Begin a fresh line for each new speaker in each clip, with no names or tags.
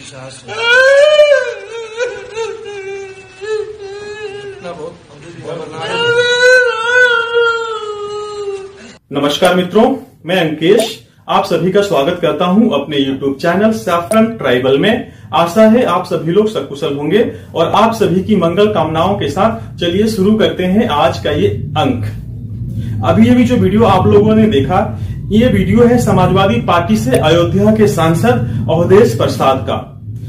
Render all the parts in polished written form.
सास
नमस्कार मित्रों, मैं अंकेश आप सभी का स्वागत करता हूं अपने YouTube चैनल सैफरन ट्राइबल में। आशा है आप सभी लोग सकुशल होंगे और आप सभी की मंगल कामनाओं के साथ चलिए शुरू करते हैं आज का ये अंक। अभी जो वीडियो आप लोगों ने देखा, ये वीडियो है समाजवादी पार्टी से अयोध्या के सांसद अवधेश प्रसाद का।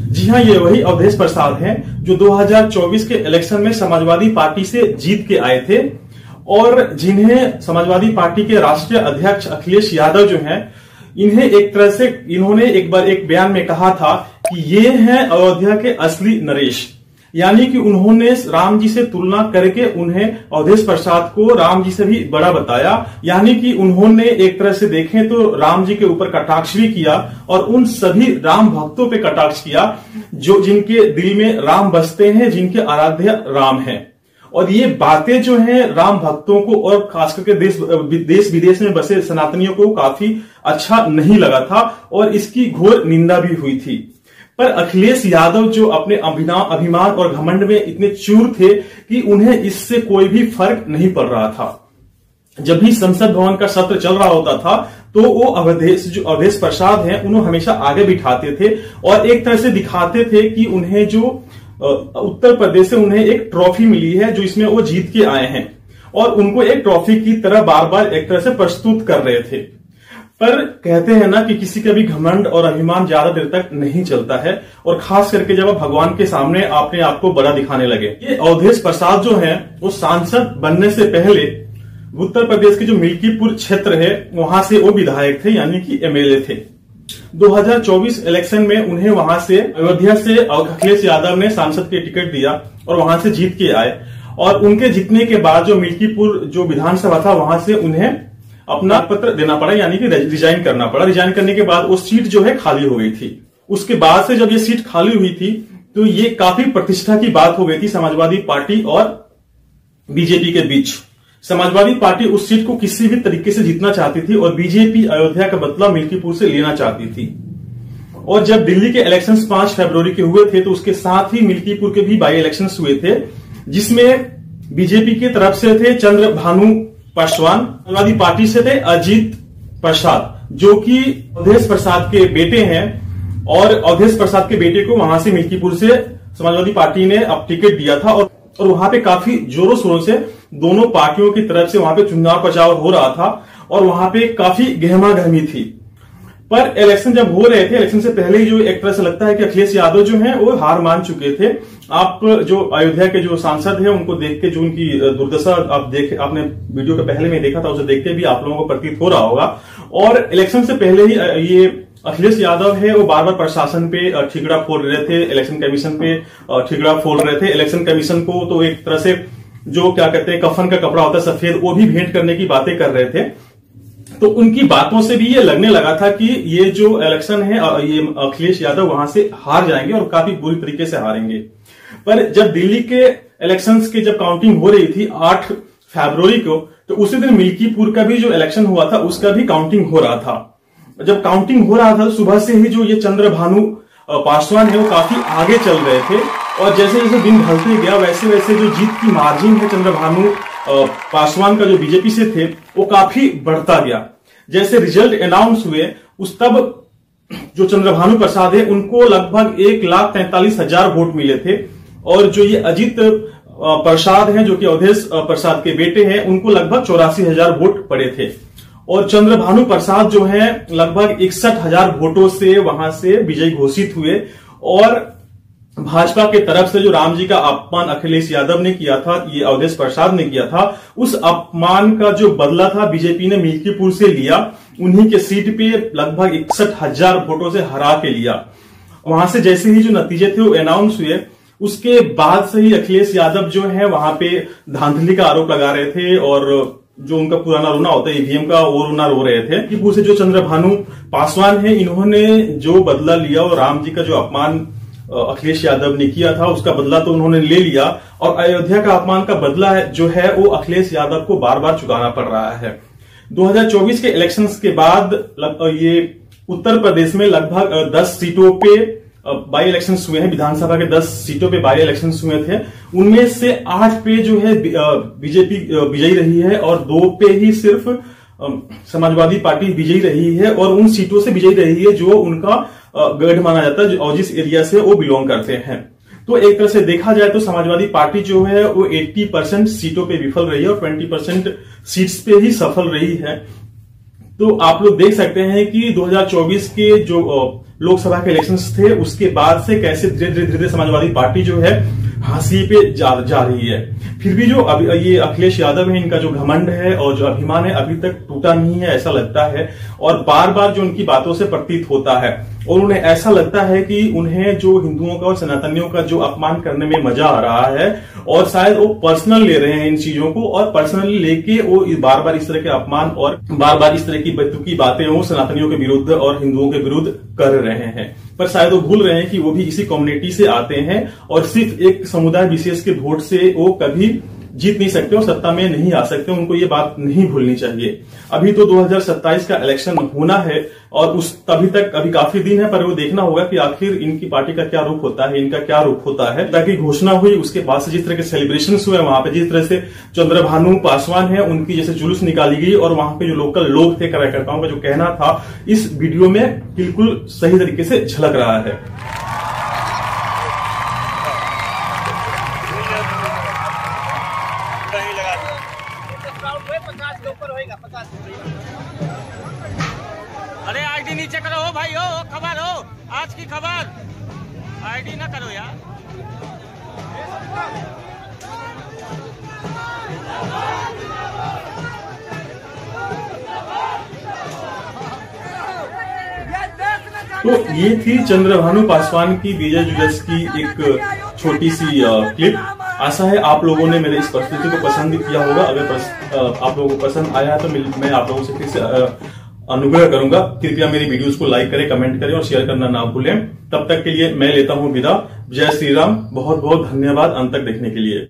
जी हाँ, ये वही अवधेश प्रसाद हैं जो 2024 के इलेक्शन में समाजवादी पार्टी से जीत के आए थे और जिन्हें समाजवादी पार्टी के राष्ट्रीय अध्यक्ष अखिलेश यादव जो हैं, इन्हें एक तरह से इन्होंने एक बार एक बयान में कहा था कि ये हैं अयोध्या के असली नरेश, यानी कि उन्होंने राम जी से तुलना करके उन्हें अवधेश प्रसाद को राम जी से भी बड़ा बताया। यानी कि उन्होंने एक तरह से देखें तो राम जी के ऊपर कटाक्ष भी किया और उन सभी राम भक्तों पे कटाक्ष किया जो जिनके दिल में राम बसते हैं, जिनके आराध्य राम हैं। और ये बातें जो हैं राम भक्तों को और खास करके देश विदेश में बसे सनातनियों को काफी अच्छा नहीं लगा था और इसकी घोर निंदा भी हुई थी। पर अखिलेश यादव जो अपने अभिमान और घमंड में इतने चूर थे कि उन्हें इससे कोई भी फर्क नहीं पड़ रहा था। जब भी संसद भवन का सत्र चल रहा होता था तो वो अवधेश प्रसाद हैं, उन्हें हमेशा आगे बिठाते थे और एक तरह से दिखाते थे कि उन्हें जो उत्तर प्रदेश से उन्हें एक ट्रॉफी मिली है जो इसमें वो जीत के आए हैं और उनको एक ट्रॉफी की तरह बार बार एक तरह से प्रस्तुत कर रहे थे। पर कहते हैं ना कि किसी का भी घमंड और अभिमान ज्यादा देर तक नहीं चलता है और खास करके जब आप भगवान के सामने अपने आप को बड़ा दिखाने लगे। ये अवधेश प्रसाद जो हैं वो सांसद बनने से पहले उत्तर प्रदेश के जो मिल्कीपुर क्षेत्र है वहां से वो विधायक थे, यानी कि एमएलए थे। 2024 इलेक्शन में उन्हें वहां से अयोध्या से अखिलेश यादव ने सांसद के टिकट दिया और वहां से जीत के आए और उनके जीतने के बाद जो मिल्कीपुर जो विधानसभा था वहां से उन्हें अपना पत्र देना पड़ा, यानी कि रिजाइन करना पड़ा। रिजाइन करने के बाद वो सीट जो है खाली हो गई थी। उसके बाद से जब ये सीट खाली हुई थी तो ये काफी प्रतिष्ठा की बात हो गई थी समाजवादी पार्टी और बीजेपी के बीच। समाजवादी पार्टी उस सीट को किसी भी तरीके से जीतना चाहती थी और बीजेपी अयोध्या का बदला मिल्कीपुर से लेना चाहती थी। और जब दिल्ली के इलेक्शंस 5 फरवरी के हुए थे तो उसके साथ ही मिल्कीपुर के भी बाई इलेक्शंस हुए थे, जिसमें बीजेपी की तरफ से थे चंद्रभानु पासवान, समाजवादी पार्टी से थे अजीत प्रसाद जो कि अवधेश प्रसाद के बेटे हैं और अवधेश प्रसाद के बेटे को वहां से मिल्कीपुर से समाजवादी पार्टी ने अब टिकट दिया था और वहां पे काफी जोरों शोरों से दोनों पार्टियों की तरफ से वहां पे चुनाव प्रचार हो रहा था और वहां पे काफी गहमा गहमी थी। पर इलेक्शन जब हो रहे थे, इलेक्शन से पहले ही जो एक तरह से लगता है कि अखिलेश यादव जो हैं वो हार मान चुके थे। आप जो अयोध्या के जो सांसद हैं उनको देख के जो उनकी दुर्दशा आपने वीडियो के पहले में देखा था, उसे देख के भी आप लोगों को प्रतीत हो रहा होगा। और इलेक्शन से पहले ही ये अखिलेश यादव है वो बार बार प्रशासन पे ठिकरा फोड़ रहे थे, इलेक्शन कमीशन पे ठिकरा फोड़ रहे थे। इलेक्शन कमीशन को तो एक तरह से जो क्या कहते हैं कफन का कपड़ा होता है सफेद, वो भी भेंट करने की बातें कर रहे थे। तो उनकी बातों से भी ये लगने लगा था कि ये जो इलेक्शन है ये अखिलेश यादव वहां से हार जाएंगे और काफी बुरी तरीके से हारेंगे। पर जब दिल्ली के इलेक्शंस की जब काउंटिंग हो रही थी 8 फरवरी को, तो उसी दिन मिल्कीपुर का भी जो इलेक्शन हुआ था उसका भी काउंटिंग हो रहा था। जब काउंटिंग हो रहा था तो सुबह से ही जो ये चंद्रभानु पासवान है वो काफी आगे चल रहे थे और जैसे जैसे दिन ढलते गया वैसे वैसे जो जीत की मार्जिन है चंद्रभानु पासवान का जो बीजेपी से थे वो काफी बढ़ता गया। जैसे रिजल्ट अनाउंस हुए उस तब जो चंद्रभानु प्रसाद है उनको लगभग 1,43,000 वोट मिले थे और जो ये अजीत प्रसाद हैं जो कि अवधेश प्रसाद के बेटे हैं उनको लगभग 84,000 वोट पड़े थे और चंद्रभानु प्रसाद जो है लगभग 61,000 वोटों से वहां से विजयी घोषित हुए। और भाजपा के तरफ से जो राम जी का अपमान अखिलेश यादव ने किया था, ये अवधेश प्रसाद ने किया था, उस अपमान का जो बदला था बीजेपी ने मिल्कीपुर से लिया, उन्हीं के सीट पे लगभग 61,000 वोटों से हरा के लिया। वहां से जैसे ही जो नतीजे थे वो अनाउंस हुए उसके बाद से ही अखिलेश यादव जो है वहां पे धांधली का आरोप लगा रहे थे और जो उनका पुराना रोना होता है ईवीएम का वो रोना रो रहे थे। मिल्कीपुर से जो चंद्रभानु पासवान है इन्होंने जो बदला लिया और राम जी का जो अपमान अखिलेश यादव ने किया था उसका बदला तो उन्होंने ले लिया और अयोध्या का अपमान का बदला जो है वो अखिलेश यादव को बार बार चुकाना पड़ रहा है। 2024 के इलेक्शंस के बाद ये उत्तर प्रदेश में लगभग 10 सीटों पे बाई इलेक्शंस हुए हैं, विधानसभा के 10 सीटों पे बाई इलेक्शंस हुए थे, उनमें से 8 पे जो है बीजेपी विजयी रही है और 2 पे ही सिर्फ समाजवादी पार्टी विजयी रही है, और उन सीटों से विजयी रही है जो उनका गढ़ माना जाता है और जिस एरिया से वो बिलोंग करते हैं। तो एक तरह से देखा जाए तो समाजवादी पार्टी जो है वो 80% सीटों पे विफल रही है और 20% सीट्स पे ही सफल रही है। तो आप लोग देख सकते हैं कि 2024 के जो लोकसभा के इलेक्शंस थे उसके बाद से कैसे धीरे धीरे समाजवादी पार्टी जो है हाशिए पे जा रही है। फिर भी जो ये अखिलेश यादव है, इनका जो घमंड है और जो अभिमान है अभी तक टूटा नहीं है ऐसा लगता है, और बार बार जो उनकी बातों से प्रतीत होता है और उन्हें ऐसा लगता है कि उन्हें जो हिंदुओं का और सनातनियों का जो अपमान करने में मजा आ रहा है और शायद वो पर्सनल ले रहे हैं इन चीजों को, और पर्सनली लेके वो बार बार इस तरह के अपमान और बार बार इस तरह की बेतुकी बातें वो सनातनियों के विरुद्ध और हिंदुओं के विरुद्ध कर रहे हैं। पर शायद वो भूल रहे हैं कि वो भी इसी कम्युनिटी से आते हैं और सिर्फ एक समुदाय विशेष के वोट से वो कभी जीत नहीं सकते और सत्ता में नहीं आ सकते। उनको ये बात नहीं भूलनी चाहिए। अभी तो 2027 का इलेक्शन होना है और उस तभी तक अभी काफी दिन है, पर वो देखना होगा कि आखिर इनकी पार्टी का क्या रुख होता है, इनका क्या रुख होता है। ताकि घोषणा हुई उसके बाद से जिस तरह के सेलिब्रेशन हुए वहां पे, जिस तरह से चंद्रभानु पासवान है उनकी जैसे जुलूस निकाली गई और वहां पे जो लोकल लोग थे, कार्यकर्ताओं का जो कहना था, इस वीडियो में बिल्कुल सही तरीके से झलक रहा है।
अरे आईडी नीचे करो हो भाई, हो खबर हो आज की खबर, आईडी ना करो यार।
तो ये थी चंद्रभानु पासवान की विजय जुलूस की एक छोटी सी क्लिप। आशा है आप लोगों ने मेरे इस प्रस्तुति को पसंद किया होगा। अगर आप लोगों को पसंद आया तो मैं आप लोगों से फिर से अनुग्रह करूंगा, कृपया मेरी वीडियोस को लाइक करें, कमेंट करें और शेयर करना ना भूलें। तब तक के लिए मैं लेता हूं विदा। जय श्री राम। बहुत बहुत धन्यवाद अंत तक देखने के लिए।